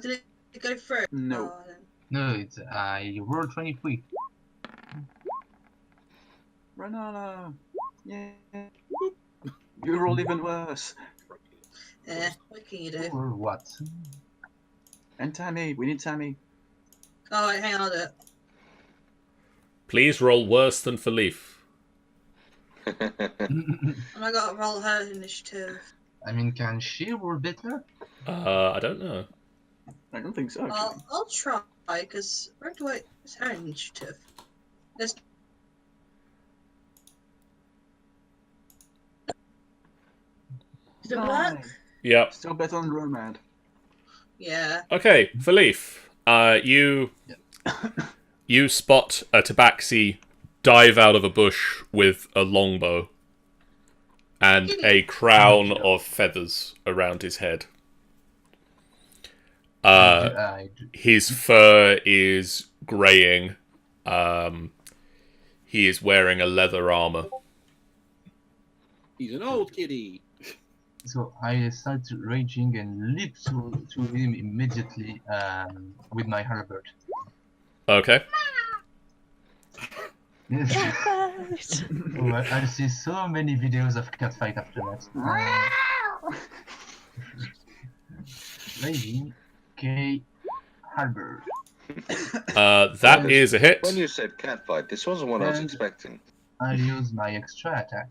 Did it go through? No. Oh, then. No, it's I rolled 23. Renala! Yeah. You roll even worse. What can you do? Or what? And Tammy, we need Tammy. Oh, wait, hang on, I'll do it. Please roll worse than for Leaf. And I got to roll her initiative. I mean, can she roll better? I don't know. I don't think so, actually. I'll try, because where do I... It's her initiative. There's... Did it work? Yep. Still better on Romad. Yeah. Okay, for Leaf, you spot a tabaxi dive out of a bush with a longbow and a crown of feathers around his head. His fur is greying. He is wearing a leather armor. He's an old kitty. So I start raging and leap to him immediately with my halberd. Okay. Oh, I see so many videos of catfight after that. Raging, K, halberd. That is a hit. When you said catfight, this wasn't what I was expecting. I use my extra attack.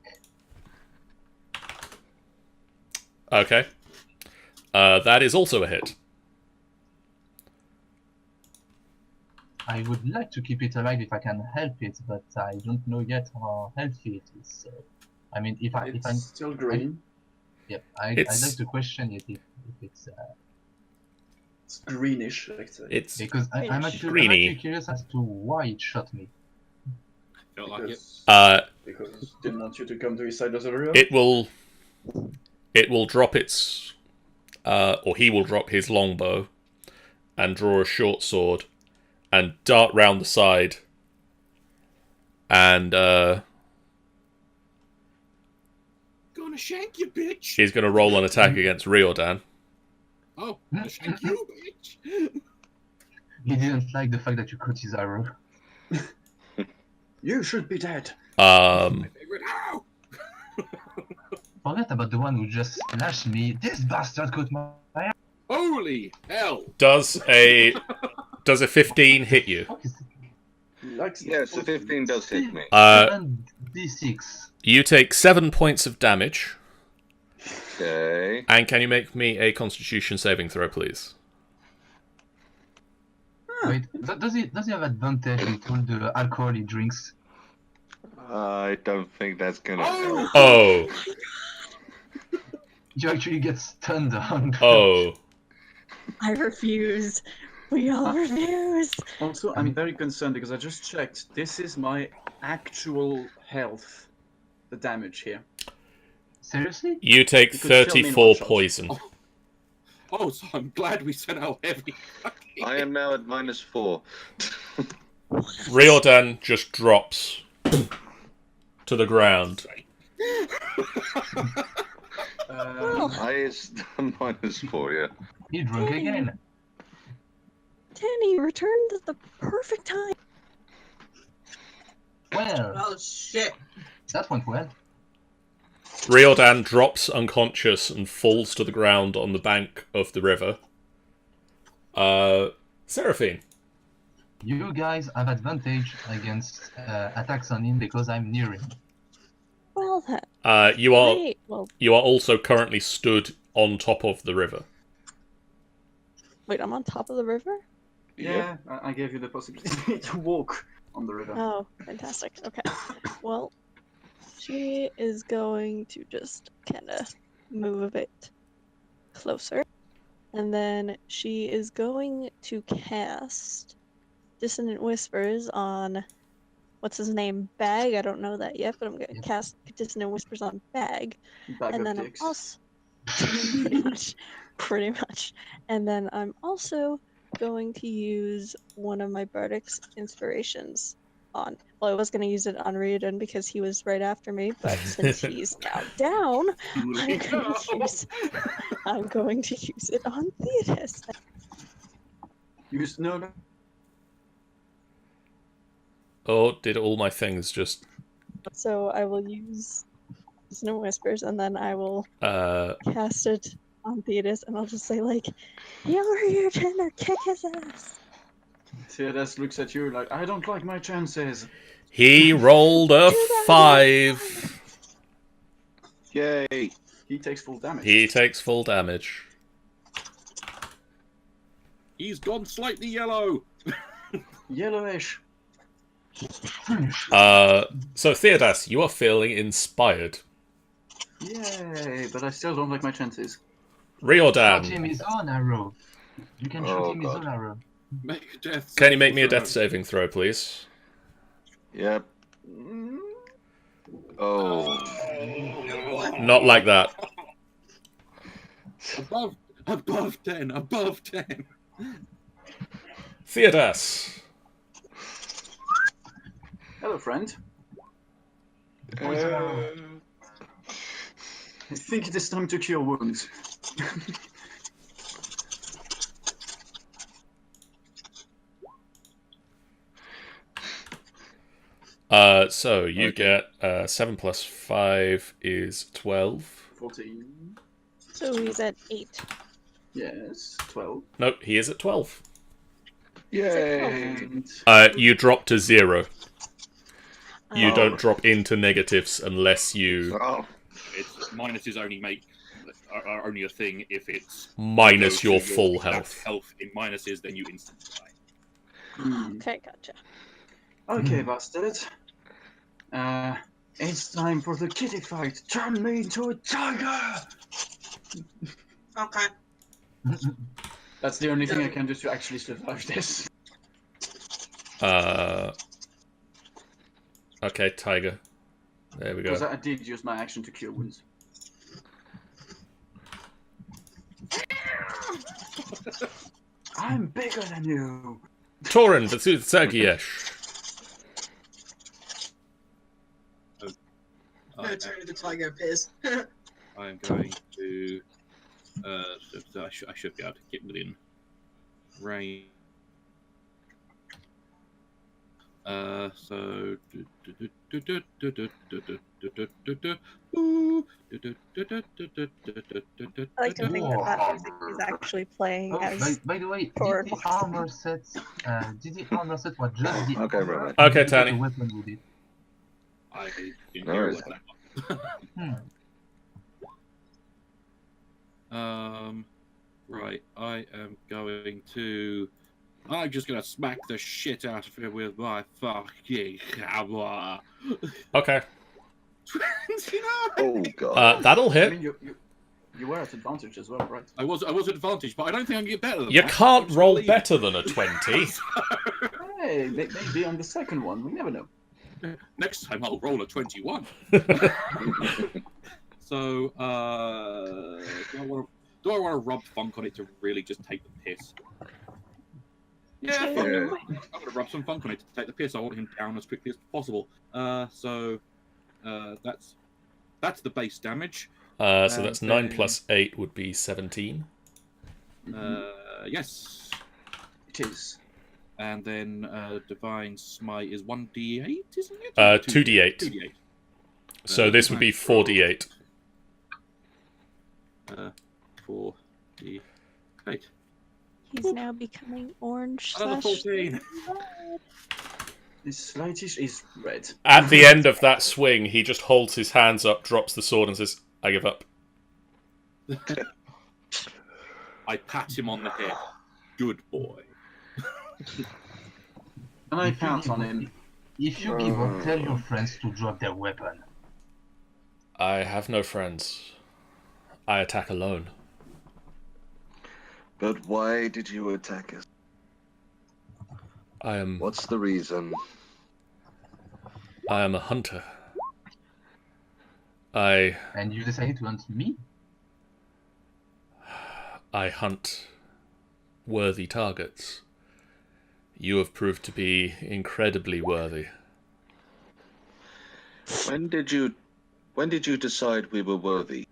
Okay. That is also a hit. I would like to keep it alive if I can help it, but I don't know yet how healthy it is. So, I mean, if I'm still green. Yep, I'd like to question it if it's It's greenish, I'd say. It's because I'm actually greeny. curious as to why it shot me. Don't like it. Because it didn't want you to come to his side of the river. It will drop its, or he will drop his longbow and draw a short sword and dart round the side and Gonna shank you, bitch. he's going to roll an attack against Riordan. Oh, gonna shank you, bitch. He didn't like the fact that you caught his arrow. You should be dead. My favorite arrow. Forget about the one who just slashed me. This bastard caught my arrow. Holy hell. Does a 15 hit you? Yes, the 15 does hit me. D6. You take 7 points of damage. Okay. And can you make me a Constitution saving throw, please? Wait, does he have advantage with all the alcohol he drinks? I don't think that's gonna help. Oh. You actually get stunned on. Oh. I refuse. We all refuse. Also, I'm very concerned because I just checked. This is my actual health, the damage here. Seriously? You take You could kill me in 34 one shot. poison. Oh, so I'm glad we said how heavy. I am now at -4. Riordan just drops to the ground. I is -4, yeah. He drunk again. Danny returned at the perfect time. Well, Oh, shit. that went well. Riordan drops unconscious and falls to the ground on the bank of the river. Seraphine. You guys have advantage against attacks on him because I'm near him. Well then. You are Wait, well, also currently stood on top of the river. wait, I'm on top of the river? Yeah, I gave you the possibility to walk on the river. Oh, fantastic. Okay. Well, she is going to just kind of move a bit closer. And then she is going to cast Dissonant Whispers on... What's his name? Bag? I don't know that yet, but I'm going to cast Dissonant Whispers on Bag. Bag And of then dicks. I'm also... pretty much. And then I'm also going to use one of my Bardic's inspirations on... Well, I was going to use it on Riordan because he was right after me, but since he's now down, I'm going to use it on Theotis. Use no. Oh, did all my things just... So I will use Snow Whispers, and then I will Uh, cast it on Thetis, and I'll just say, like, yell for your turn or kick his ass. Theodas looks at you like, I don't like my chances. he rolled a 5. Yay! He takes full damage. He takes full damage. He's gone slightly yellow. Yellowish. So Theodas, you are feeling inspired. Yay, but I still don't like my chances. Shoot Riordan, him his own arrow. You can shoot Oh, him his God. own arrow. Make a death. can you make me a saving death saving throw, please? Yep. Oh. Not like that. throw. Above 10. Above 10. Theodas. Hello, friend. Poison arrow. I think it is time to cure wounds. So you Okay. get 7 plus 5 is 12. 14. So he's at 8. Yes, 12. Nope, he is at 12. Yay! And You drop to 0. You Oh. don't drop into negatives unless you Oh, It's minuses only are only a thing if it's minus goes to your full exact health. Health in minuses, then you instantly die. Okay, gotcha. okay, bastard. It's time for the kitty fight. Turn me into a tiger. Okay. That's the only thing I can do to actually survive this. Okay, tiger. There we Because go. I did use my action to cure wounds. I'm bigger than you. Torin Vatsugiesh. No, turn to the tiger appears. I'm going to. I should be able to get within range. So. I like to think that that music is actually playing Oh, as by the way, Thor did the walks in. armor set? Did the armor set was just the Okay, armor? right. or Okay, did you get Tani. a weapon with it? I didn't No, hear it's- what that was. Right, I am going to. I'm just gonna smack the shit out of him with my fucking hammer. Okay. You know, Oh god. That'll I hit. mean, you were at advantage as well, right? I was at advantage, but I don't think I can get better than You that. can't I'm just roll gonna leave better than a 20. Hey, maybe on the second one. We never know. it. Next time I'll roll a 21. So, do I want to rub funk on it to really just take the piss? Yeah, fuck it. Yeah. I'm gonna rub some funk on it to take the piss. I want him down as quickly as possible. So that's the base damage. So that's 9 then- plus 8 would be 17. Yes, It is. and then divine smite is 1d8, isn't it? 2d8. 2d8. So this would be 4d8. 4d8. he's now becoming orange Another slash 14. red. This slightest is red. At the end of that swing, he just holds his hands up, drops the sword, and says, I give up. I pat him on the head. Good boy. And I pounce on him. If you give up, tell your friends to drop their weapon. I have no friends. I attack alone. But why did you attack us? I am What's the reason? a hunter. I And you decided to hunt me? hunt worthy targets. You have proved to be incredibly worthy. When did you decide we were worthy?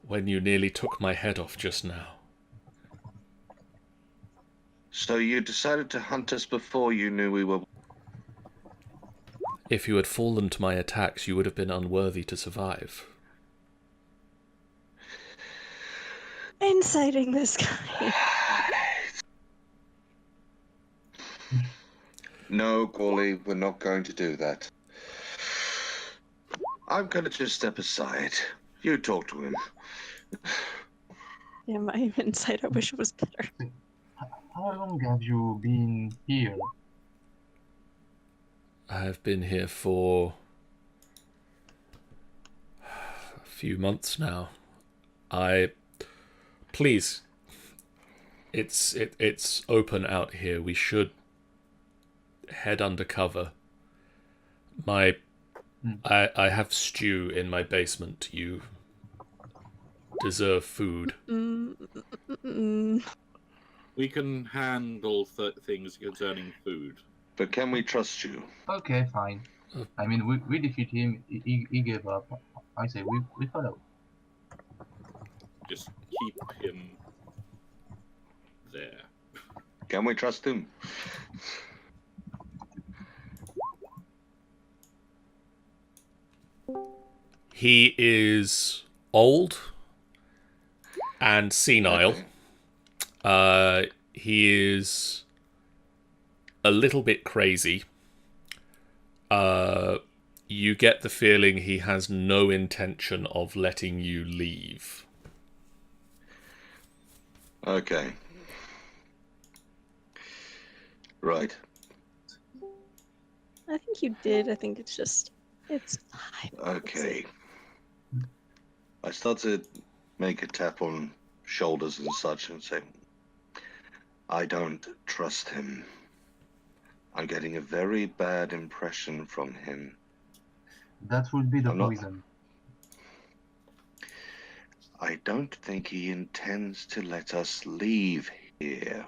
When you nearly took my head off just now. So you decided to hunt us before you knew we were... If you had fallen to my attacks, you would have been unworthy to survive. Inciting this guy. No, Gawley, we're not going to do that. I'm going to just step aside. You talk to him. Yeah, my insight I wish it was better. How long have you been here? I have been here for a few months now. Please, it's open out here. We should head undercover. I have stew in my basement. You deserve food. We can handle things concerning food. But can we trust you? Okay, fine. I mean, we defeat him. He gave up. I say we follow. Just keep him there. Can we trust him? He is old and senile. He is a little bit crazy. You get the feeling he has no intention of letting you leave. Okay. Right. I think you did. I think it's fine. Okay. I start to make a tap on shoulders and such and say, I don't trust him. I'm getting a very bad impression from him. That would be the I'm not- poison. I don't think he intends to let us leave here.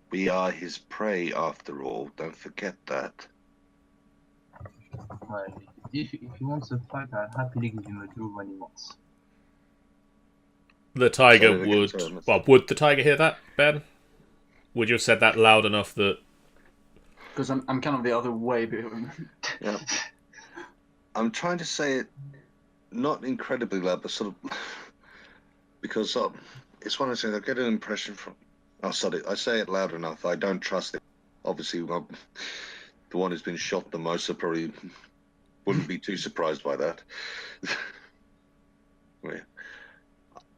We are his prey after all, don't forget that. Well, if he wants a fight, I'll happily give him a clue when he wants. The tiger Say it again, would... sorry, I missed Well, would the tiger hear that, Ben? Would you have said that loud enough that... Because I'm kind of the other way. Yeah. I'm trying to say it not incredibly loud, but sort of because it's one of those things. I get an impression from. Oh, sorry, I say it loud enough. I don't trust it. Obviously, the one who's been shot the most, so probably wouldn't be too surprised by that. Yeah.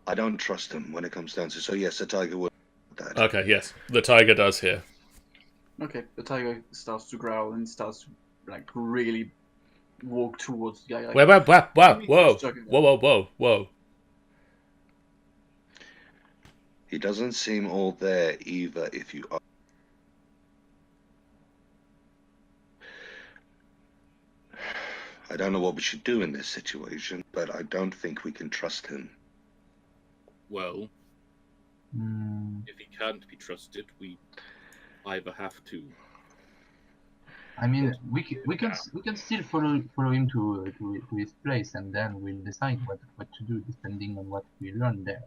I don't trust him when it comes down to. So yes, the tiger would. That. Okay, yes. The tiger does hear. Okay, the tiger starts to growl and starts to like really walk towards the guy. Like, Whoa. He doesn't seem all there either. If you are. I don't know what we should do in this situation, but I don't think we can trust him. Well, if he can't be trusted, we either have to. I mean, we can still follow him to his place, and then we'll decide what to do depending on what we learn there.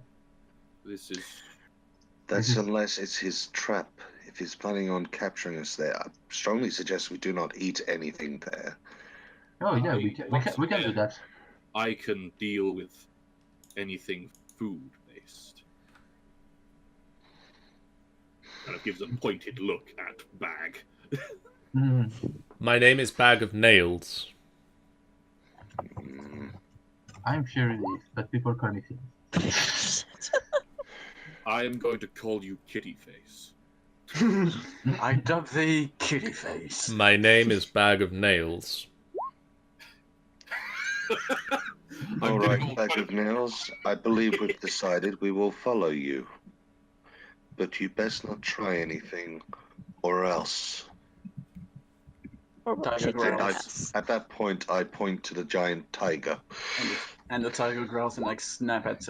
That's unless it's his trap. If he's planning on capturing us there, I strongly suggest we do not eat anything there. Oh yeah, we can do that. I can deal with anything food-based. Kind of gives a pointed look at Bag. My name is Bag of Nails. I'm Sheriff, but people call me Phil. I am going to call you Kitty Face. I dub thee kitty face. My name is Bag of Nails. All right, Bag of Nails, I believe we've decided we will follow you. But you best not try anything, or else. Or we'll Tiger kick your growls. ass. At that point, I point to the giant tiger. And the tiger growls and like snap at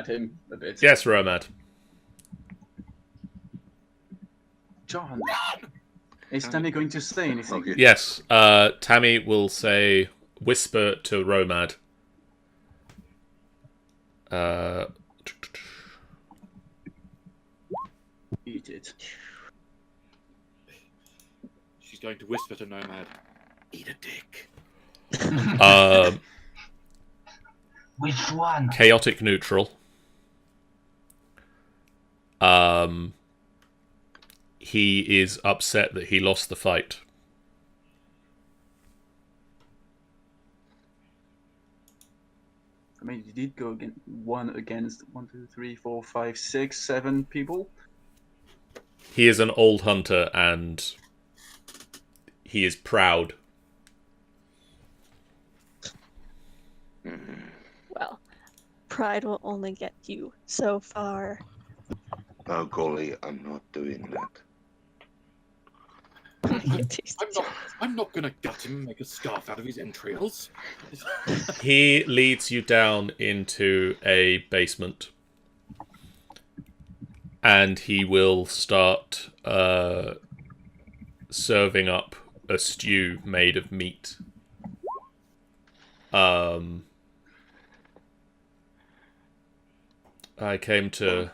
him a bit. Yes, Romad. John, is Tammy going to say anything? Okay. Yes, Tammy will say, whisper to Romad. eat it. She's going to whisper to Nomad, "Eat a dick." Which one? Chaotic neutral. He is upset that he lost the fight. I mean, he did go against 1, 2, 3, 4, 5, 6, 7 people. He is an old hunter and he is proud. Well, pride will only get you so far. Oh, golly, I'm not doing that. I'm not gonna gut him and make a scarf out of his entrails. He leads you down into a basement. And he will start serving up a stew made of meat. I came to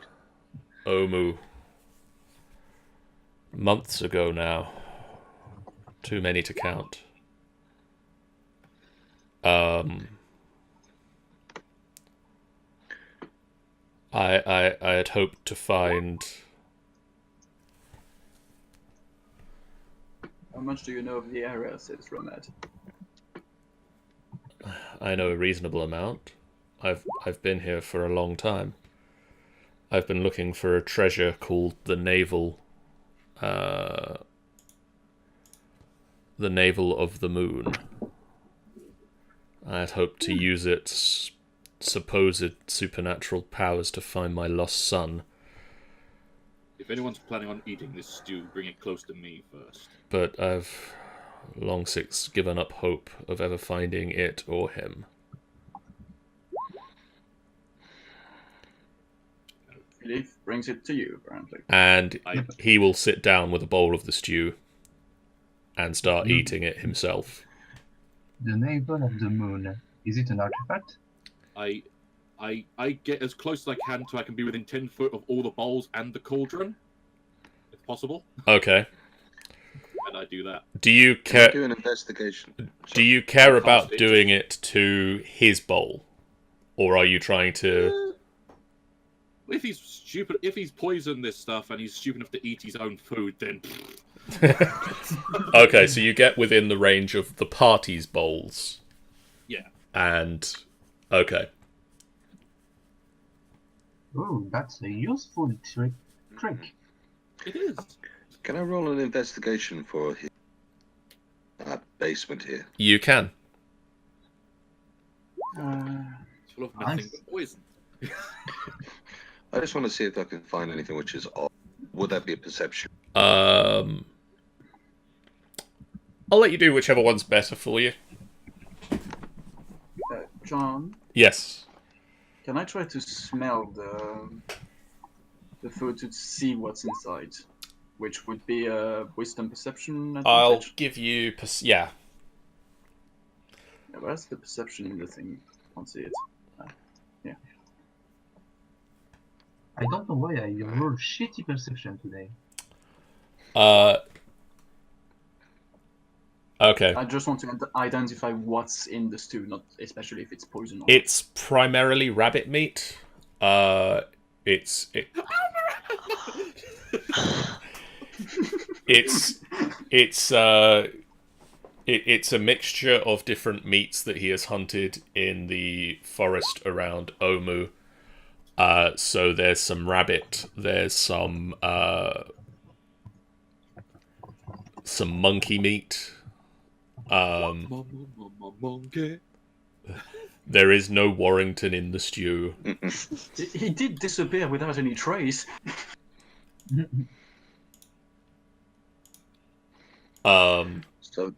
Omu months ago now. Too many to count. I had hoped to find... How much do you know of the area, says Romad? I know a reasonable amount. I've been here for a long time. I've been looking for a treasure called the Navel of the Moon. I had hoped to use its supposed supernatural powers to find my lost son. If anyone's planning on eating this stew, bring it close to me first. But I've long since given up hope of ever finding it or him. Philippe brings it to you, apparently. And he will sit down with a bowl of the stew and start eating it himself. The navel of the moon. Is it an artifact? I get as close as I can so I can be within 10 foot of all the bowls and the cauldron, if possible. Okay. And I do that. Do you Can care? I do an investigation? Do you care about Casting. doing it to his bowl, or are you trying to? If he's stupid, if he's poisoned this stuff and he's stupid enough to eat his own food, then Okay, so you get within the range of the party's bowls. yeah. And okay, Oh, that's a useful trick. It is. Can I roll an investigation for his basement here? you can. It's full of nothing Nice. but poison. I just want to see if I can find anything which is off. Would that be a perception? I'll let you do whichever one's better for you. John, Yes. can I try to smell the food to see what's inside? Which would be a wisdom perception I'll advantage? give you. Yeah. Yeah, where's the perception in the thing? Can't see it. Yeah. I don't know why I roll shitty perception today. Okay. I just want to identify what's in the stew, not especially if it's poison. Or It's primarily rabbit meat. It's a mixture of different meats that he has hunted in the forest around Omu. So there's some rabbit, there's some monkey meat. Monkey. There is no Warrington in the stew. He did disappear without any trace. So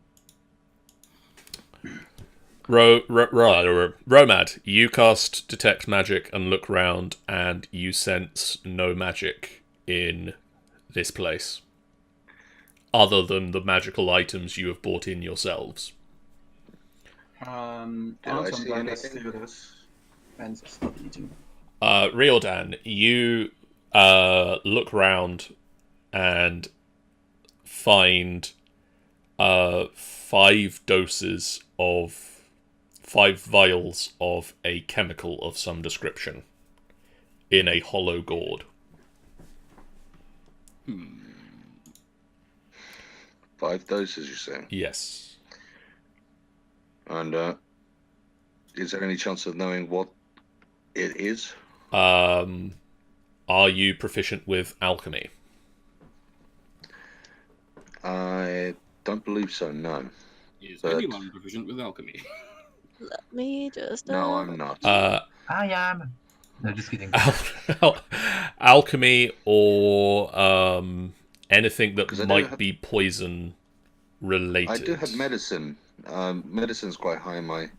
Romad, you cast Detect Magic and look round, and you sense no magic in this place, other than the magical items you have bought in yourselves. Do I Answer see that, anything? let's do this. And stop eating. Riordan, you look round and find 5 vials of a chemical of some description in a hollow gourd. 5 doses, you say? Yes. And is there any chance of knowing what it is? Are you proficient with alchemy? I don't believe so, no. Is But- anyone proficient with alchemy? Let me just. No, I'm not. I am. No, just kidding. Alchemy or anything that 'Cause I do might have- be poison related. I do have medicine. Medicine's quite high in my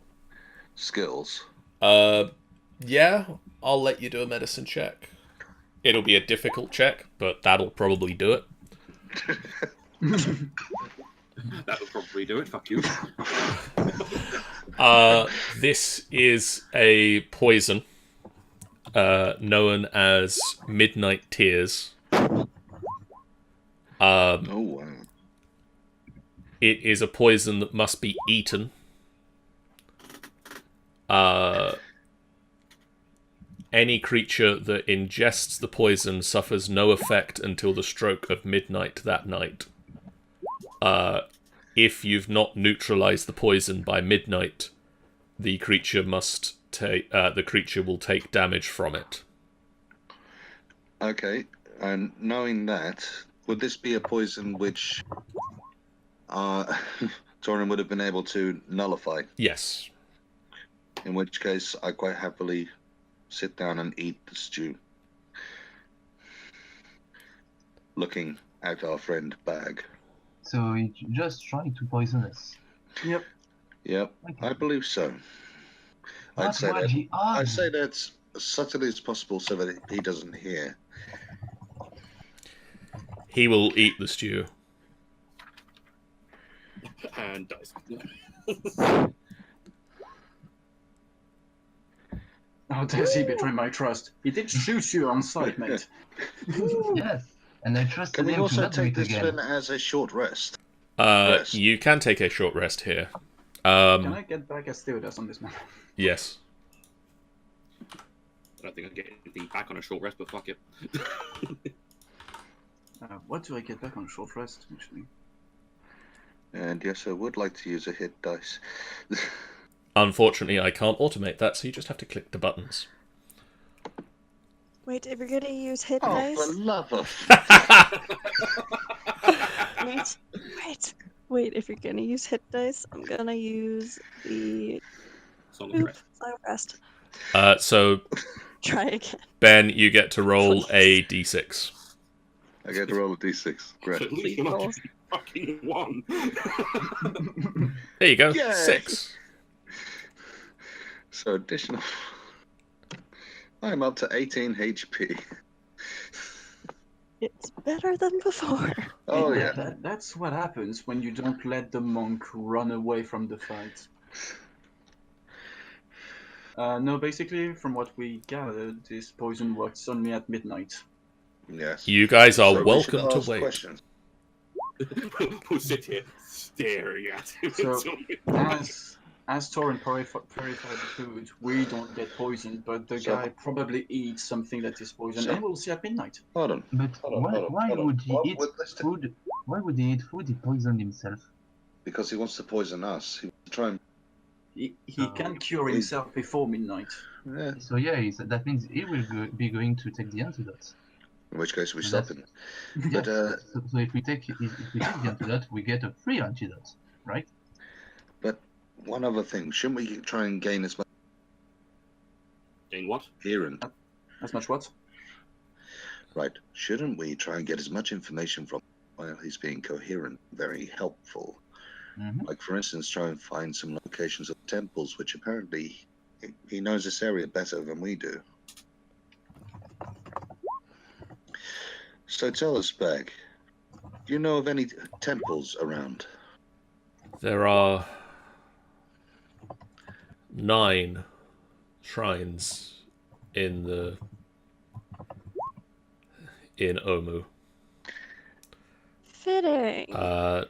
skills. Yeah, I'll let you do a medicine check. It'll be a difficult check, but that'll probably do it. That'll probably do it. Fuck you. This is a poison known as Midnight Tears. Oh, wow. It is a poison that must be eaten. Any creature that ingests the poison suffers no effect until the stroke of midnight that night. If you've not neutralized the poison by midnight, the creature will take damage from it. Okay, and knowing that, would this be a poison which Torin would have been able to nullify? Yes. In which case, I quite happily sit down and eat the stew. Looking at our friend Bag. So he just tried to poison us. Yep. Yep, Okay. I believe so. I'd That's say what that. he I'd say that as subtly as possible so that he doesn't hear. He will eat the stew. And dies. How does he betray my trust? He did shoot you on sight, mate. Yes, and I trusted Can we him to also not do take it this again. then as a short rest? Rest. You can take a short rest here. Can I get back as stewardess on this man? Yes. I don't think I'd get the back on a short rest, but fuck it. What do I get back on short rest, actually? And yes, I would like to use a hit dice. Unfortunately, I can't automate that, so you just have to click the buttons. Wait, if you're gonna use hit Oh, dice. for love of... Wait, if you're gonna use hit dice, I'm gonna use the Song of rest. side rest. So, Try again. Ben, you get to roll a d6. I get to roll a d6. Great. At least you're not just fucking one. There you go. Yay! 6. So additional... I'm up to 18 HP. It's better than before. Oh, yeah. That's what happens when you don't let the monk run away from the fight. No, basically, from what we gathered, this poison works only at midnight. Yes. You guys are So we should welcome to ask wait. questions. We'll sit here staring at him. So, until we- As Torin purified the food, we don't get poisoned, but the So- guy probably eats something that is poisoned, So- and we'll see at midnight. Hold on. But Hold on, why hold on. would he What eat would this do? food? Why would he eat food he poisoned himself? Because he wants to poison us. He wants to try and... He can cure himself before midnight. Yeah. So yeah, that means he will be going to take the antidote. In which case we And stop that's- him. But, So if we take the antidote, we get a free antidote, right? one other thing. Shouldn't we try and gain as much Gain what? coherent? As much what? Right. Shouldn't we try and get as much information from while he's being coherent? Very helpful. Mhm. Like, for instance, try and find some locations of temples, which apparently he knows this area better than we do. So tell us, Bag, do you know of any temples around? There are 9 shrines in Omu. fitting.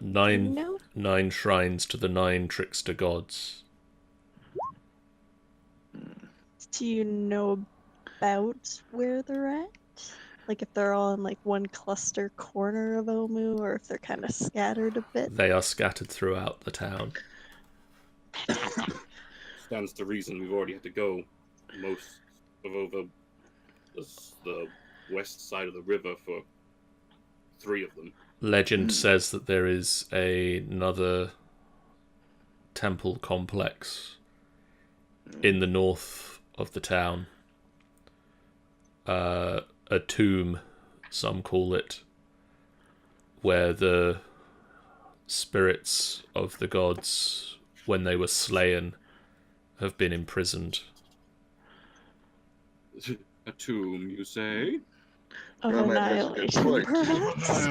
Nine No, 9 shrines to the 9 trickster gods. do you know about where they're at? Like if they're all in like one cluster corner of Omu, or if they're kind of scattered a bit? They are scattered throughout the town. Fantastic. Stands to reason we've already had to go most of over the west side of the river for 3 of them. Legend says that there is another temple complex in the north of the town. A tomb, some call it, where the spirits of the gods, when they were slain, have been imprisoned. A tomb, you say? Of Nomad has a good annihilation, point. perhaps?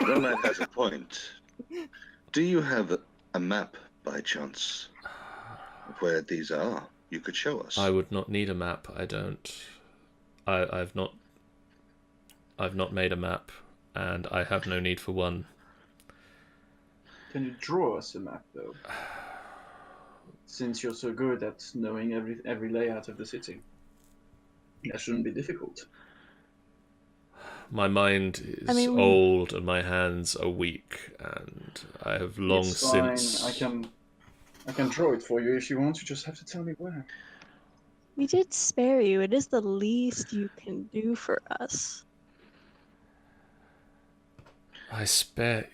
Nomad has a point. Do you have a map by chance of where these are? You could show us. I would not need a map. I don't. I've not made a map, and I have no need for one. Can you draw us a map, though? Since you're so good at knowing every layout of the city. That shouldn't be difficult. My mind is old, and my hands are weak, and I have long It's fine. since. I can draw it for you if you want. You just have to tell me where. We did spare you. It is the least you can do for us.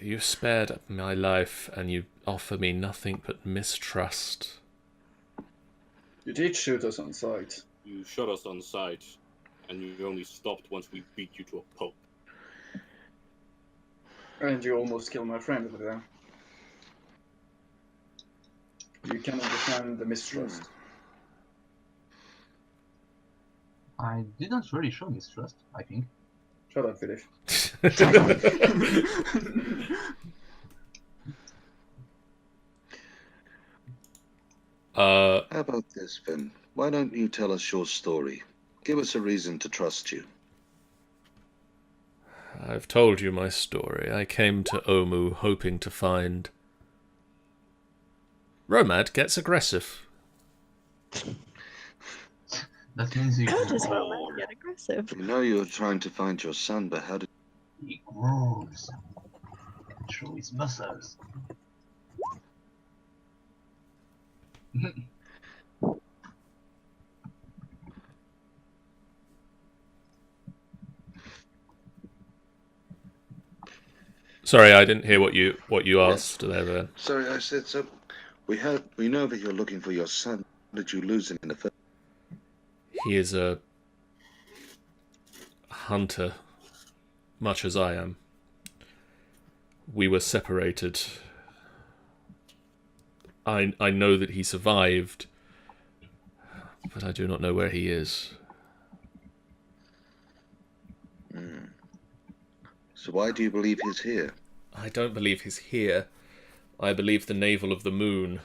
You spared my life, and you offer me nothing but mistrust. You did shoot us on sight. You shot us on sight, and you only stopped once we beat you to a pulp. And you almost killed my friend over there. You can understand the mistrust. I didn't really show mistrust, I think. Shut up, Philip. How about this, Finn? Why don't you tell us your story? Give us a reason to trust you. I've told you my story. I came to Omu hoping to find... Romad gets aggressive. That means How does Roman get aggressive? You know you're trying to find your son, but how did... he grows. Show his muscles. Sorry, I didn't hear what you asked there, Ben. Sorry, I said so. We know that you're looking for your son. How did you lose him in the first? He is a hunter, much as I am. We were separated. I know that he survived, but I do not know where he is. So why do you believe he's here? I don't believe he's here. I believe the navel of the moon.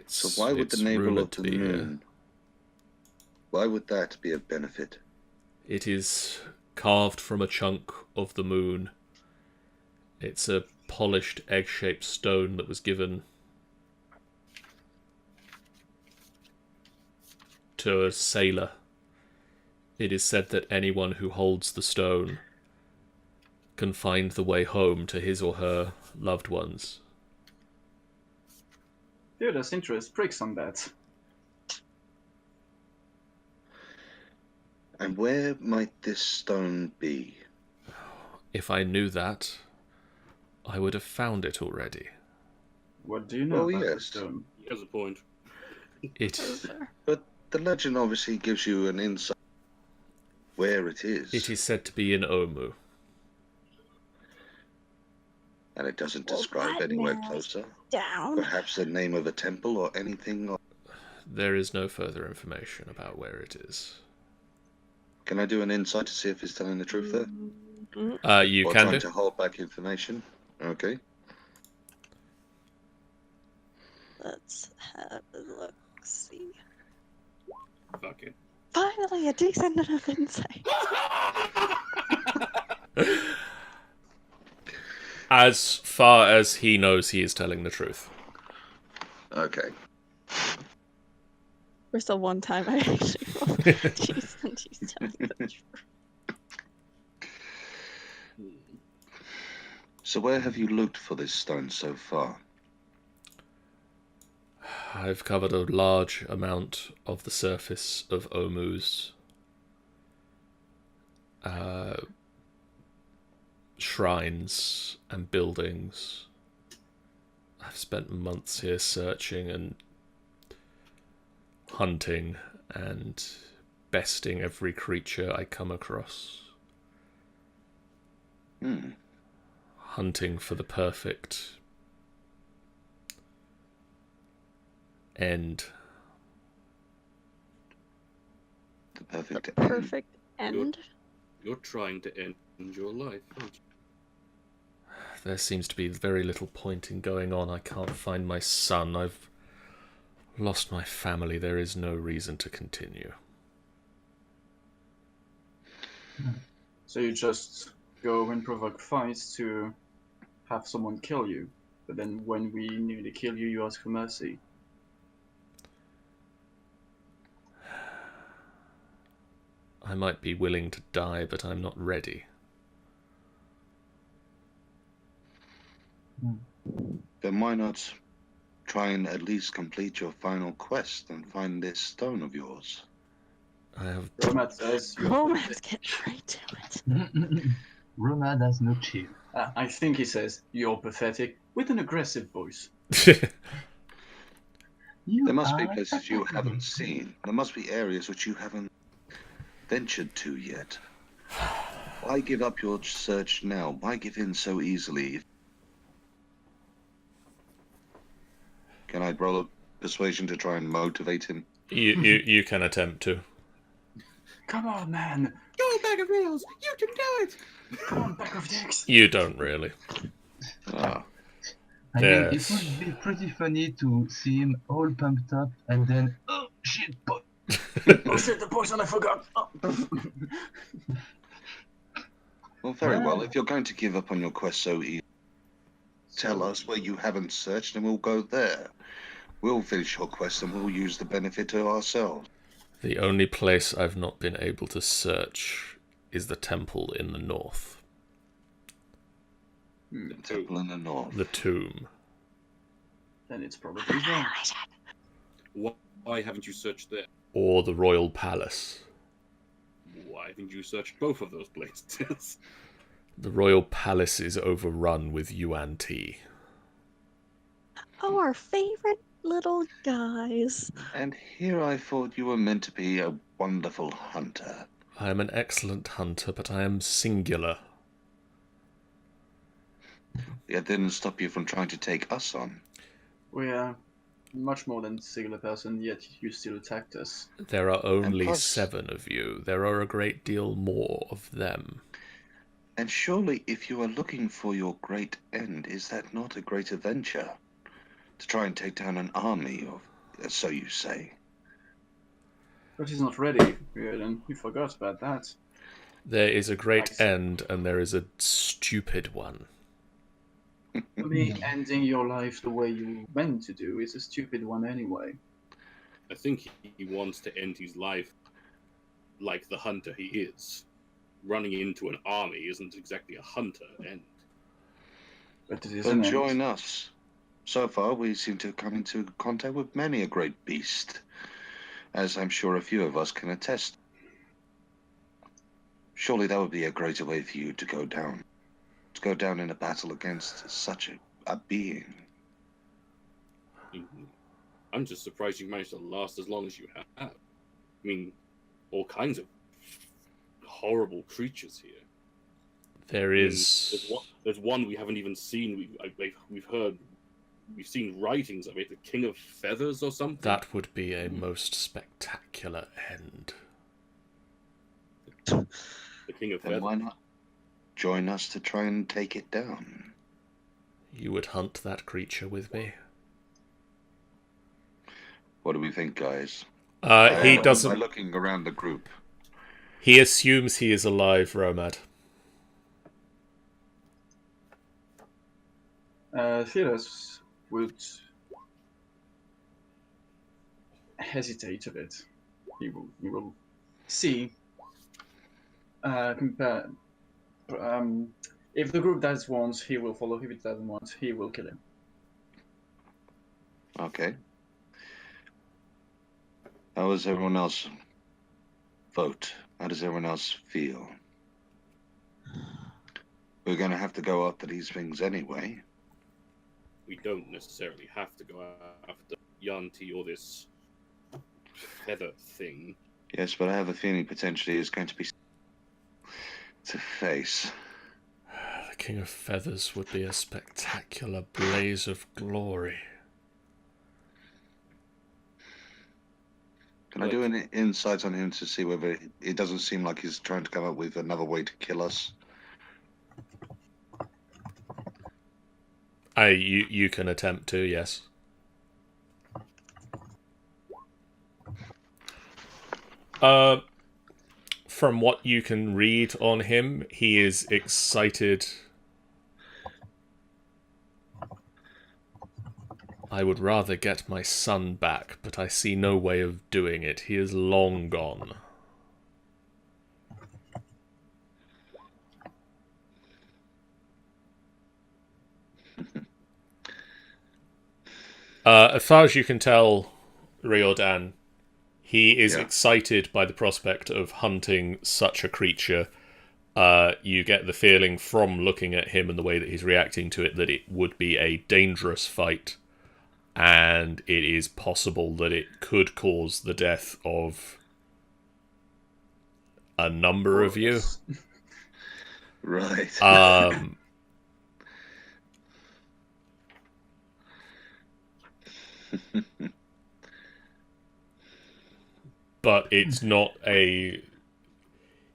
So why would the navel rumoured of to the be here. moon? Why would that be of benefit? It is carved from a chunk of the moon. It's a polished egg-shaped stone that was given to a sailor. It is said that anyone who holds the stone can find the way home to his or her loved ones. Theodore's interest pricks on that. And where might this stone be? If I knew that, I would have found it already. What do you know Oh, about the yes. stone? He has a point. But the legend obviously gives you an insight where it is. It is said to be in Omu. And it doesn't Well, describe that anywhere narrows closer. Down. Perhaps the name of a temple or anything. Or... There is no further information about where it is. Can I do an insight to see if he's telling the truth there? You or can trying do. to hold back information? Okay. Let's have a look. See. Fuck it. Finally, a decent enough insight. As far as he knows, he is telling the truth. Okay. For the one time I actually rolled decent, he's telling the truth. So where have you looked for this stone so far? I've covered a large amount of the surface of Omu's shrines and buildings. I've spent months here searching and hunting and besting every creature I come across. Hunting for the perfect end. The perfect end. Perfect end. You're trying to end your life, aren't you? There seems to be very little point in going on. I can't find my son. I've lost my family. There is no reason to continue. So you just go and provoke fights to have someone kill you, but then when we nearly kill you, you ask for mercy. I might be willing to die, but I'm not ready. Then why not try and at least complete your final quest and find this stone of yours? I have Romat says, Romance, get right to it. Roma does not chill. I think he says, you're pathetic, with an aggressive voice. You There must be are places you pathetic. haven't seen. There must be areas which you haven't ventured to yet. Why give up your search now? Why give in so easily? Can I roll a persuasion to try and motivate him? you can attempt to. Come on, man! Go bag of wheels! You can do it! Come on, back of dicks! You don't really. Ah, I mean, it Yes. would be pretty funny to see him all pumped up and then, oh shit, Oh shit, the poison, I forgot! Oh. well, very well. If you're going to give up on your quest so easily, tell us where you haven't searched and we'll go there. We'll finish your quest and we'll use the benefit to ourselves. The only place I've not been able to search is the temple in the north. The temple in the north. The tomb. Then it's probably there. Why haven't you searched there? Or the royal palace. Why haven't you searched both of those places? The royal palace is overrun with yuan tea. Oh, our favorite little guys. And here I thought you were meant to be a wonderful hunter. I am an excellent hunter, but I am singular. It didn't stop you from trying to take us on. We are much more than a singular person, yet you still attacked us. There are only plus- 7 of you. There are a great deal more of them. And surely if you are looking for your great end, is that not a great adventure? To try and take down an army, or so you say. But he's not ready, and we forgot about that. There is a great Nice. end, and there is a stupid one. I mean, ending your life the way you meant to do is a stupid one anyway. I think he wants to end his life like the hunter he is. Running into an army isn't exactly a hunter end. But it is Then an join end. us. So far, we seem to have come into contact with many a great beast, as I'm sure a few of us can attest. Surely that would be a greater way for you to go down. To go down in a battle against such a being. I'm just surprised you managed to last as long as you have. I mean, all kinds of horrible creatures here. There is... There's one we haven't even seen. We've seen writings of it. The King of Feathers or something. That would be a most spectacular end. The King of Then Feathers. why not join us to try and take it down? You would hunt that creature with me? What do we think, guys? He By doesn't. looking around the group. He assumes he is alive, Romad. Theodos would hesitate a bit. He will see. Compare. If the group does once, he will follow. If it doesn't want, he will kill him. Okay. How does everyone else vote? How does everyone else feel? We're going to have to go after these things anyway. We don't necessarily have to go after Yanti or this feather thing. Yes, but I have a feeling potentially it's going to be to face. The King of Feathers would be a spectacular blaze of glory. Can I do an insight on him to see whether it doesn't seem like he's trying to come up with another way to kill us? You can attempt to, yes. From what you can read on him, he is excited. I would rather get my son back, but I see no way of doing it. He is long gone. As far as you can tell, Riordan, he is excited by the prospect of hunting such a creature. You get the feeling from looking at him and the way that he's reacting to it that it would be a dangerous fight, and it is possible that it could cause the death of a number of you. Right. But it's not a...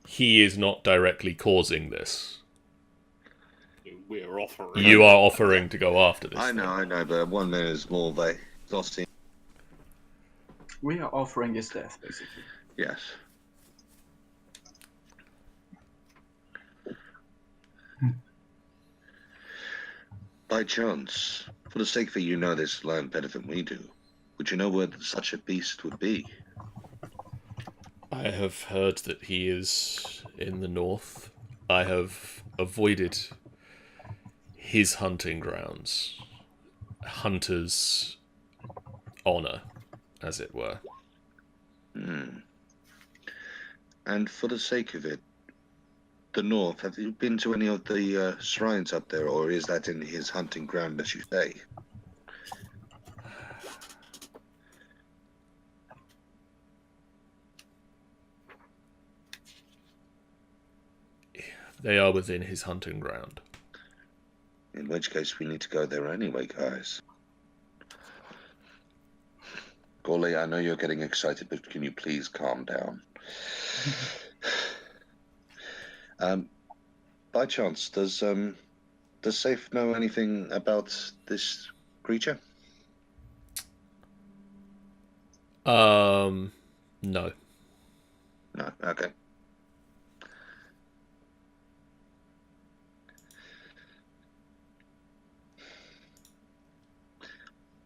He is not directly causing this. We're offering. You are offering to go after this I know, but one minute is more by exhausting. We are offering his death, basically. Yes. By chance, for the sake that you know this land better than we do, would you know where such a beast would be? I have heard that he is in the north. I have avoided his hunting grounds. Hunter's honor, as it were. And for the sake of it, the north, have you been to any of the shrines up there, or is that in his hunting ground, as you say? They are within his hunting ground. In which case, we need to go there anyway, guys. Golly, I know you're getting excited, but can you please calm down? By chance, does Safe know anything about this creature? No. No. Okay.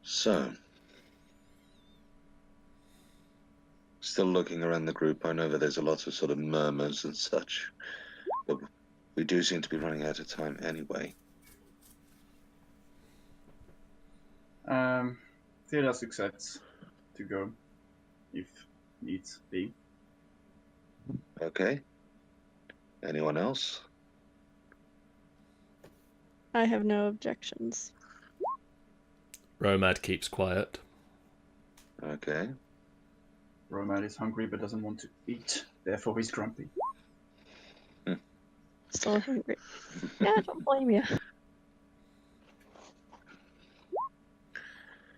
So, still looking around the group, I know that there's a lot of sort of murmurs and such, but we do seem to be running out of time anyway. Theodos accepts to go, if needs be. Okay. Anyone else? I have no objections. Romad keeps quiet. Okay. Romad is hungry but doesn't want to eat, therefore he's grumpy. Still hungry. Yeah, I don't blame you.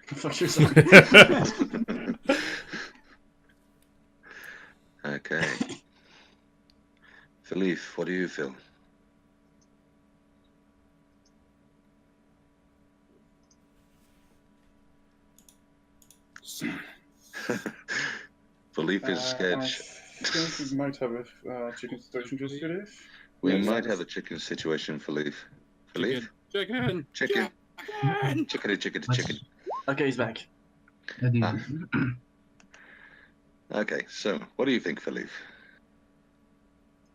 Fuck yourself. Okay. Philippe, what do you feel? Philippe is scared. I think we might have a chicken situation just for this. We Yes. might have a chicken situation, Philippe. Philippe? Chicken. Chicken. Chicken. Chicken. Okay, he's back. Ah. Okay, so what do you think, Philippe?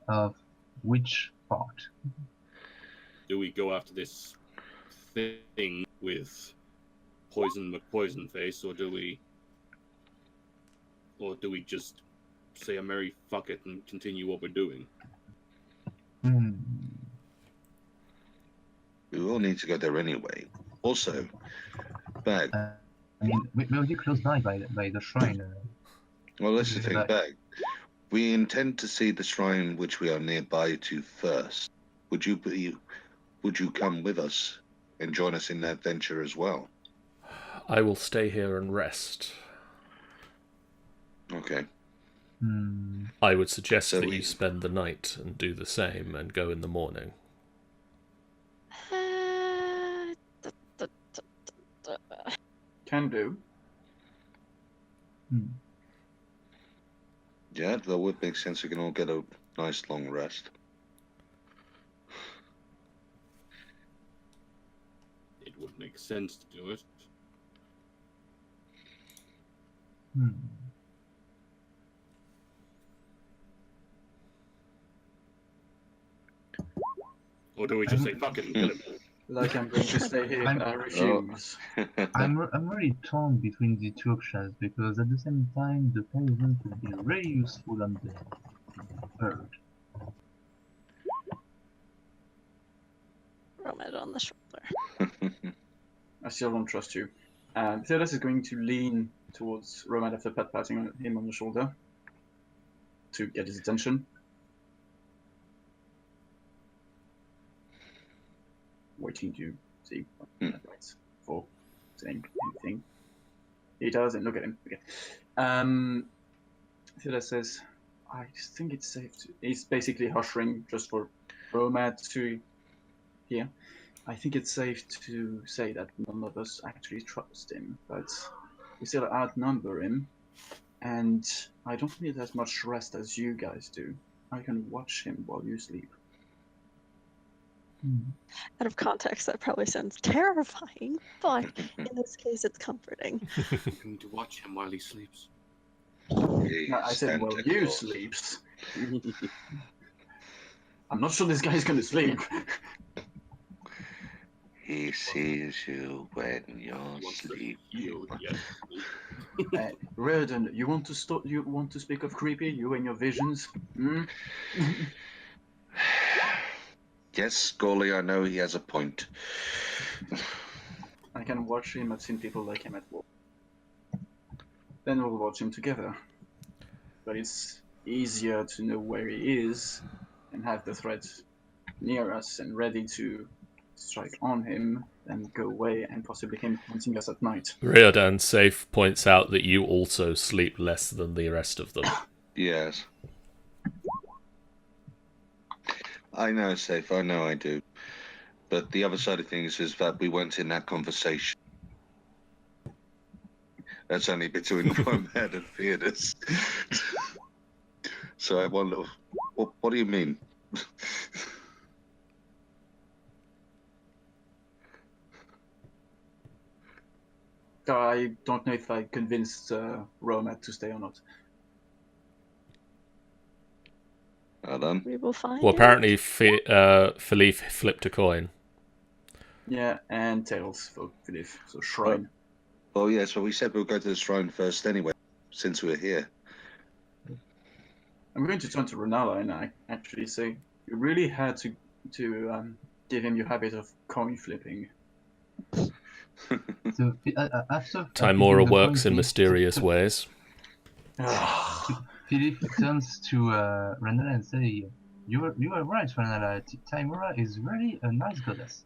Of which part? Do we go after this thing with Poison McPoison Face, or do we just say a merry fuck it and continue what we're doing? Hmm. We will need to go there anyway. Also, Bag. I mean, we're already close by the shrine. Well, that's the thing, Bag. Bag. We intend to see the shrine which we are nearby to first. Would you come with us and join us in that venture as well? I will stay here and rest. Okay. Hmm. I would suggest So that we- you spend the night and do the same and go in the morning. Can do. Hmm. Yeah, that would make sense. We can all get a nice long rest. It would make sense to do it. Hmm. Or do we just say fuck it and kill him? Like I'm going to stay here. I'm- I refuse. I'm really torn between the two options because at the same time the peasant would be really useful on the herd. Romad on the shoulder. I still don't trust you. Theodas is going to lean towards Romad after patting him on the shoulder to get his attention. Waiting to see what writes for saying anything. He does, and look at him. Okay. Theodas says, I just think it's safe to... He's basically ushering just for Romad to hear. I think it's safe to say that none of us actually trust him, but we still outnumber him, and I don't need as much rest as you guys do. I can watch him while you sleep. Out of context, that probably sounds terrifying, but in this case, it's comforting. I'm going to watch him while he sleeps. No, I said, well, you sleeps. I'm not sure this guy's gonna sleep. He sees you when you're Wants to sleeping. heal, yes. Reardon, you want to stop? You want to speak of creepy? You and your visions? Hmm? Yes, Goalie, I know he has a point. I can watch him. I've seen people like him at war. Then we'll watch him together. But it's easier to know where he is and have the threat near us and ready to strike on him than go away and possibly him hunting us at night. Riordan Safe points out that you also sleep less than the rest of them. Yes. I know, Safe, I know I do. But the other side of things is that we weren't in that conversation. That's only between Romad and Theodas. So I wonder, what do you mean? I don't know if I convinced Romad to stay or not. Well done. We will find Well, out. apparently Philippe flipped a coin. Yeah, and tails for Philippe, so shrine. Oh, yes, well, we said we'll go to the shrine first anyway, since we're here. I'm going to turn to Renala and I actually say, you really had to give him your habit of coin flipping. So after Timora the works in coin, mysterious ways. Philip turns to Renala and say, "You are right, Renala. Timora is really a nice goddess."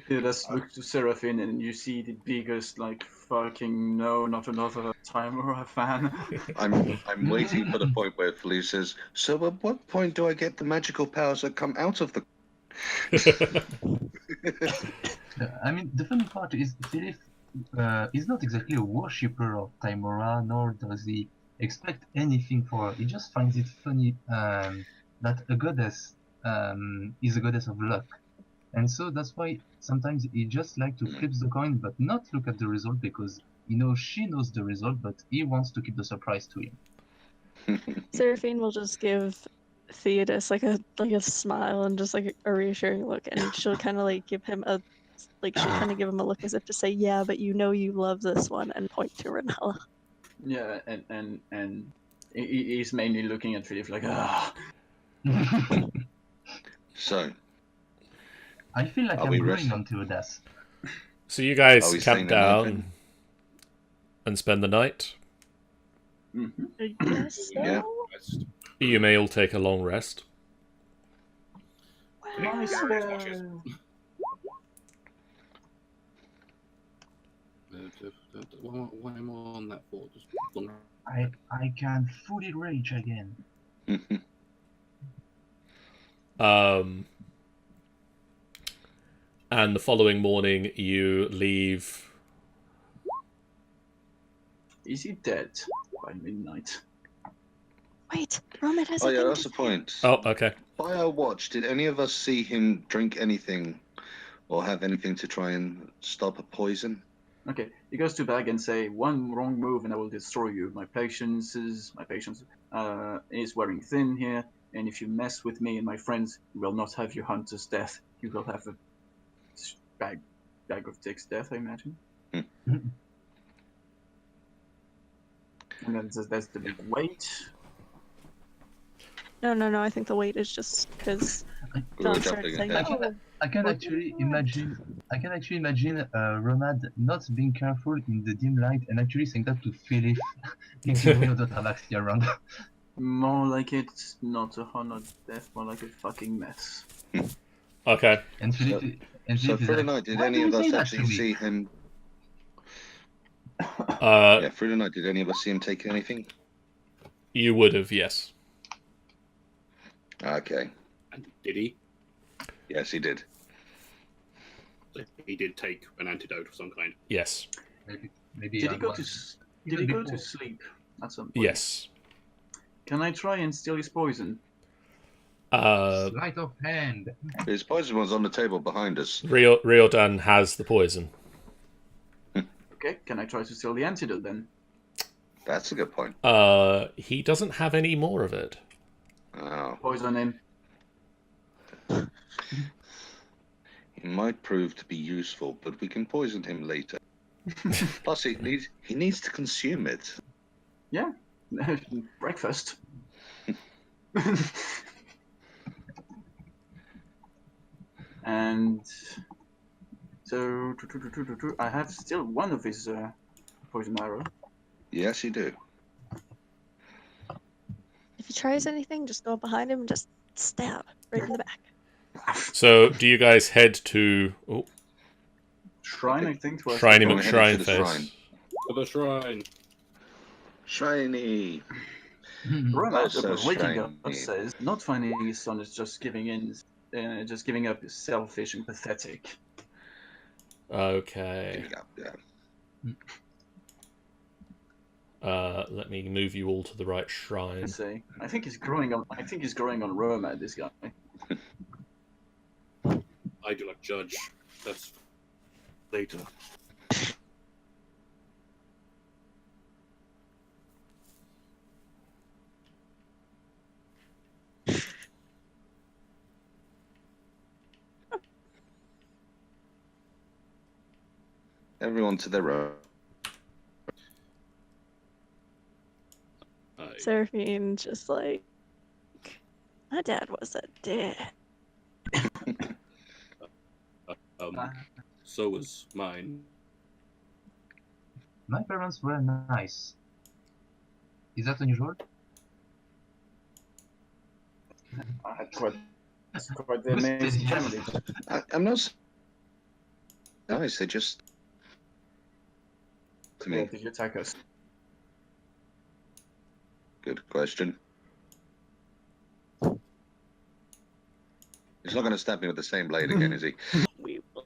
Yeah, let's look to Seraphine and you see the biggest, like, fucking no, not another Timora fan. I'm waiting for the point where Philippe says, so at what point do I get the magical powers that come out of the... I mean, the funny part is Philip he's not exactly a worshipper of Timora, nor does he expect anything for her. He just finds it funny that a goddess is a goddess of luck. And so that's why sometimes he just like to flip the coin but not look at the result, because she knows the result, but he wants to keep the surprise to him. Seraphine will just give Theodis like a smile and just like a reassuring look, and she'll kind of like give him a look as if to say, yeah, but you love this one, and point to Renella. Yeah, and he's mainly looking at Philip like, ah. So, I feel like Are I'm we growing resting? onto this. So you Are guys we camp staying the night down then? and spend the night. Mm-hmm. I guess so. Yeah. Rest. You may all take a long rest. Nice. Why am I on that for? Just I can fully rage again. And the following morning, you leave. Is he dead by midnight? Wait, Roman has Oh a yeah, thing that's to the say. point. Oh, okay. By our watch, did any of us see him drink anything or have anything to try and stop a poison? Okay, he goes to bag and say, one wrong move and I will destroy you. My patience is wearing thin here, and if you mess with me and my friends, you will not have your hunter's death. You will have a bag of dicks death, I imagine. And then there's the big weight. No, I think the wait is just because We were John started jumping saying, ahead. oh, I can What actually do you want? imagine Romad not being careful in the dim light and actually saying that to Philip, thinking we know the tabaxi around. More like it's not a honor death, more like a fucking mess. Okay. And Philip, So is through the like, night, did "Why any do of you us say that to actually me?" see him? Uh, Yeah, through the night, did any of us see him take anything? you would have, yes. Okay. And did he? Yes, he did. He did take an antidote of some kind. Yes. Maybe Did he on go one. to Did he go to sleep at some point? Yes. Can I try and steal his poison? Sleight of hand. His poison was on the table behind us. Riordan has the poison. Okay, can I try to steal the antidote then? That's a good point. He doesn't have any more of it. Oh, Poison him. he might prove to be useful, but we can poison him later. Plus, he needs to consume it. Yeah, breakfast. And so I have still one of his poison arrow. Yes, you do. If he tries anything, just go up behind him and just stab right in the back. So, do you guys head to Shrine, I think. Was Shrine We're headed to McShrine the face? shrine. To the shrine. Shiny. Romad, Also upon waking up, shiny. says not finding his son is just giving up is selfish and pathetic. Okay. Giving up, yeah. Let me move you all to the right shrine. I think he's growing on Romad, this guy. I do like judge. That's later. Everyone to their own. Seraphine just like, my dad was a dick. So was mine. My parents were nice. Is that unusual? I had quite the amazing family. I'm not nice. They just to me. Did you attack us? Good question. He's not going to stab me with the same blade again, is he? We will.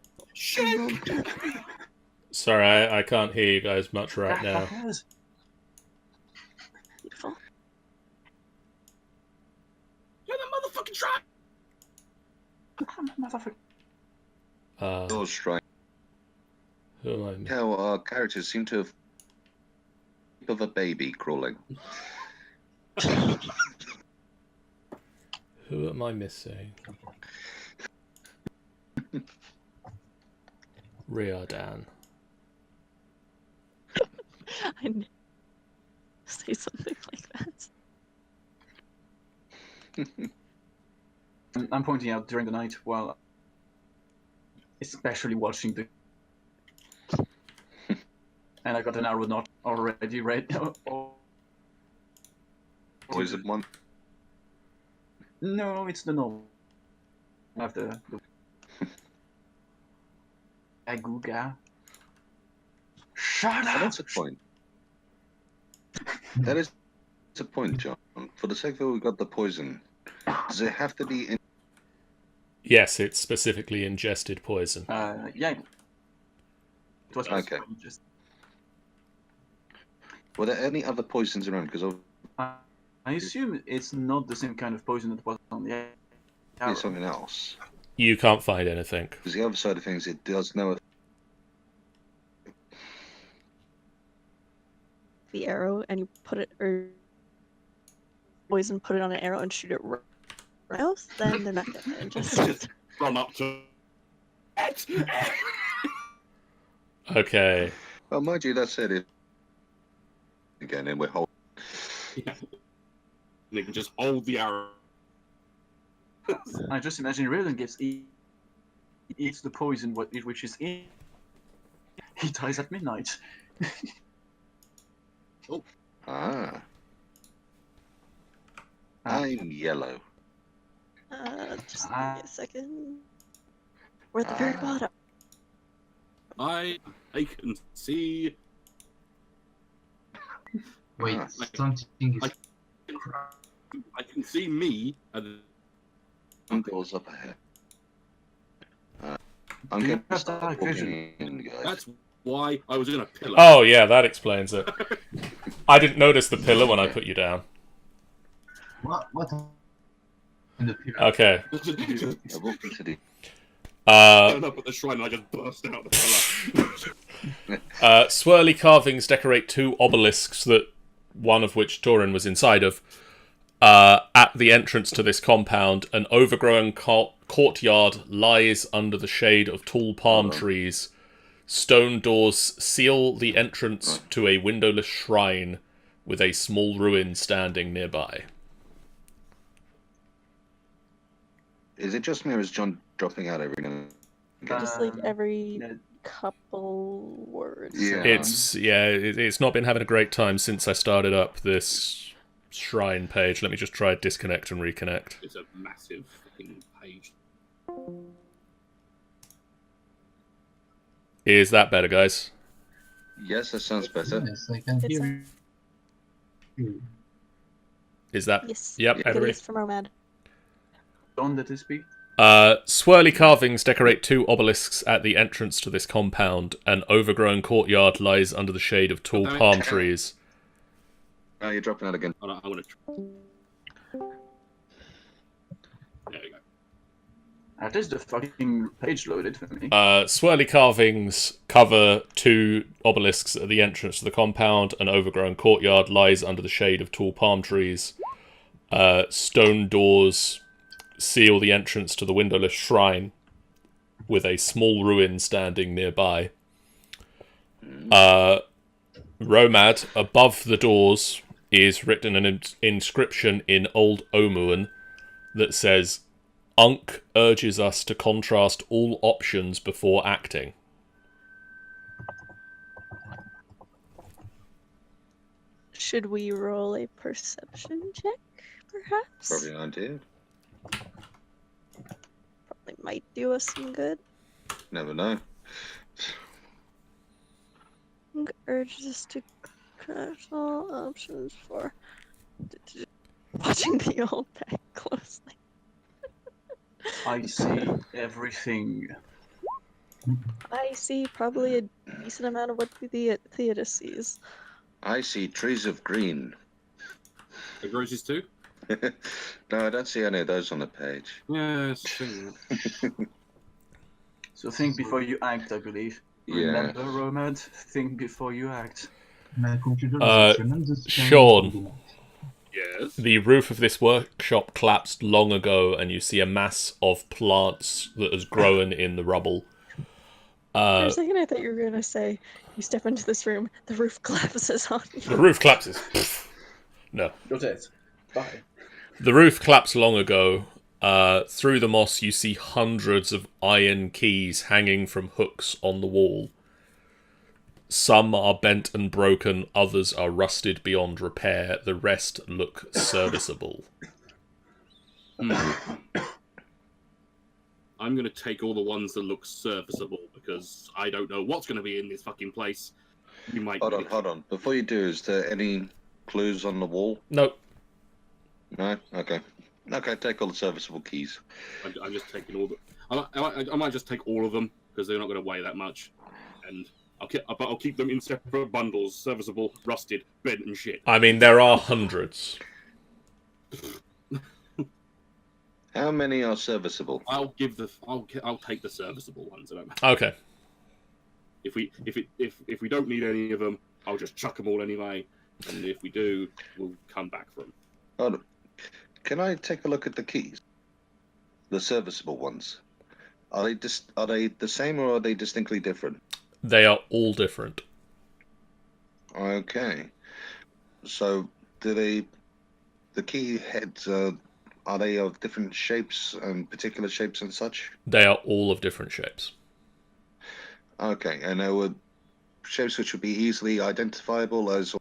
Sorry, I can't hear you guys much right now. Beautiful. You're the motherfucking shrine! Doors shrine. Who am I missing? How our characters seem to have of a baby crawling. Who am I missing? Riordan. I knew say something like that. I'm pointing out during the night while especially watching the and I got an arrow not already right now. Or is it one? No, it's the normal. I have the Aguga. Shut Oh, up! that's a point. That is a point, John. For the sake that we got the poison, does it have to be in? Yes, it's specifically ingested poison. Yeah. It was Okay. just Were there any other poisons around? Because I assume it's not the same kind of poison that was on the arrow. it's something else. You can't find anything. Because the other side of things, it does know. The arrow and you put it or poison, put it on an arrow and shoot it right else, then they're not gonna ingest it. Run up to Okay. Well, mind you, that said it again, and we're holding. They can just hold the arrow. I just imagine Riordan gets eats the poison which is in. He dies at midnight. Ah. I'm yellow. Just give me a second. We're at the very bottom. I can see. Wait, Ah. something is. I can see me. And One door's up ahead. I'm Do you going to have start dark walking in, guys. that's why I was in a pillar. Oh, yeah, that explains it. I didn't notice the pillar when I put you down. What? In the period. Okay. I walked into the. Turned up at the shrine and I just burst out the pillar. Swirly carvings decorate two obelisks, that one of which Torin was inside of. At the entrance to this compound, an overgrown courtyard lies under the shade of tall palm trees. Stone doors seal the entrance to a windowless shrine with a small ruin standing nearby. Is it just me or is John dropping out every now and again? Just like every No, couple words. Yeah. It's not been having a great time since I started up this shrine page. Let me just try disconnect and reconnect. It's a massive fucking page. Is that better, guys? Yes, that sounds better. Yes, I can It's hear you. Is that... Yes. Yep, Good everybody. news from Romad. John, let us speak. Swirly carvings decorate two obelisks at the entrance to this compound. An overgrown courtyard lies under the shade of tall palm trees. Oh, you're dropping out again. Hold on, I want to. There we go. At least the fucking page loaded for me. Swirly carvings cover two obelisks at the entrance to the compound. An overgrown courtyard lies under the shade of tall palm trees. Stone doors seal the entrance to the windowless shrine with a small ruin standing nearby. Romad, above the doors, is written an inscription in Old Omuan that says, Unk urges us to contrast all options before acting. Should we roll a perception check, perhaps? Probably an idea. Probably might do us some good. Never know. Unk urges us to crash all options for watching the old deck closely. I see everything. I see probably a decent amount of what the theater sees. I see trees of green. The roses too? No, I don't see any of those on the page. Yes. So think before you act, I believe. Yeah. Remember, Romad? Think before you act. My computer is a tremendous pain Sean. in the neck. Yes. The roof of this workshop collapsed long ago, and you see a mass of plants that has grown in the rubble. For a second, I thought you were going to say, you step into this room, the roof collapses on The you. roof collapses. No. Got it. Bye. The roof collapsed long ago. Through the moss, you see hundreds of iron keys hanging from hooks on the wall. Some are bent and broken, others are rusted beyond repair. The rest look serviceable. I'm going to take all the ones that look serviceable because I don't know what's going to be in this fucking place. You might. Hold on. Before you do, is there any clues on the wall? Nope. No? Okay. Okay, take all the serviceable keys. I'm just taking all the. I might just take all of them because they're not going to weigh that much, and I'll keep them in separate bundles, serviceable, rusted, bent, and shit. I mean, there are hundreds. How many are serviceable? I'll take the serviceable ones. I don't know. Okay. If we don't need any of them, I'll just chuck them all anyway, and if we do, we'll come back for them. Hold on. Can I take a look at the keys? The serviceable ones. Are they the same or are they distinctly different? They are all different. Okay. So, the key heads, are they of different shapes and particular shapes and such? They are all of different shapes. Okay, and there were shapes which would be easily identifiable as...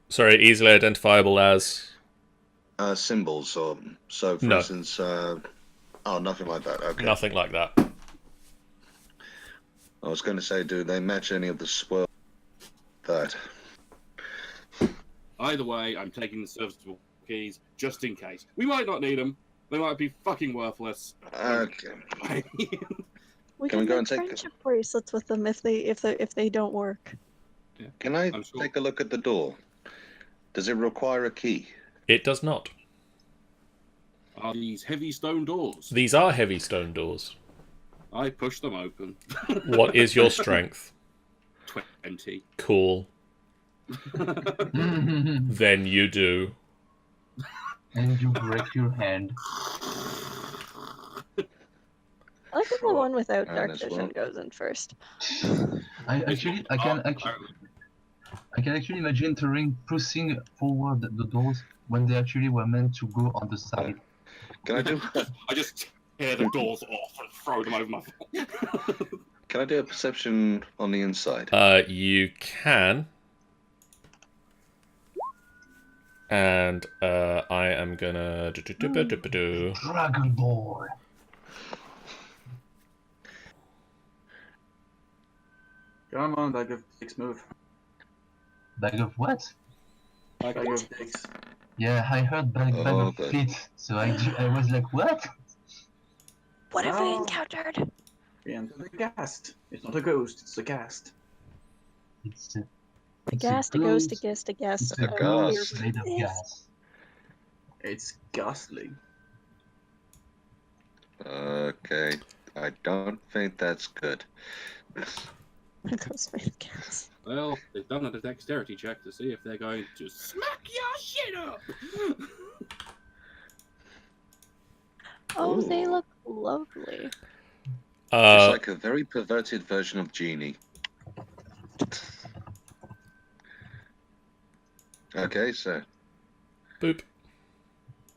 Sorry, easily identifiable as... symbols, or so, for No. instance... oh, nothing like that, okay. Nothing like that. I was going to say, do they match any of the swirl... that? Either way, I'm taking the serviceable keys just in case. We might not need them. They might be fucking worthless. Okay. We Can can we go make and take- friendship bracelets with them if they don't work. Yeah. Can I I'm sure. take a look at the door? Does it require a key? It does not. Are these heavy stone doors? These are heavy stone doors. I push them open. What is your strength? 20. Cool. And Then you do. you break your hand. I like if the one without And dark as vision well. goes in first. I can actually imagine Turing pushing forward the doors when they actually were meant to go on the side. Can I do? I just tear the doors off and throw them over my. Can I do a perception on the inside? You can. And I am gonna... Dragon Ball. Come on, bag of dicks, move. Bag of what? Bag of dicks. Yeah, I heard bag Oh, of good. feet, so I was like, what? What have we Oh. encountered? We enter the ghast. It's not a ghost, it's a ghast. It's a, A it's ghast, a ghost, a ghost. guest, a guest. It's a ghast. ghost made of gas. It's ghastly. Okay. I don't think that's good. A ghost made of gas. Well, they've done a dexterity check to see if they're going to smack your shit up. Oh, they Ooh. look lovely. It's like a very perverted version of Genie. Okay, so. Boop.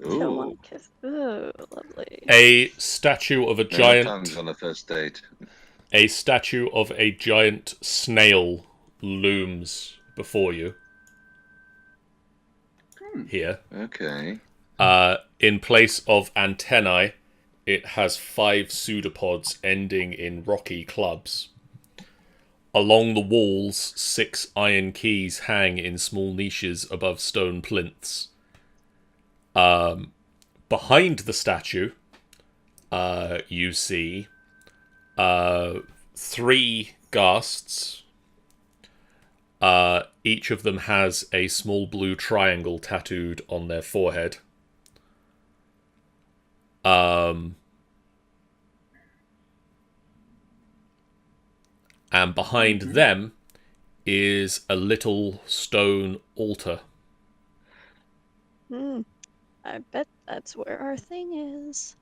Don't Ooh. want to kiss. Ooh, lovely. A statue of a No giant... tongues on the first date. A statue of a giant snail looms before you. Here. Okay. In place of antennae, it has 5 pseudopods ending in rocky clubs. Along the walls, 6 iron keys hang in small niches above stone plinths. Behind the statue, you see 3 ghasts. Each of them has a small blue triangle tattooed on their forehead. And behind them is a little stone altar. I bet that's where our thing is.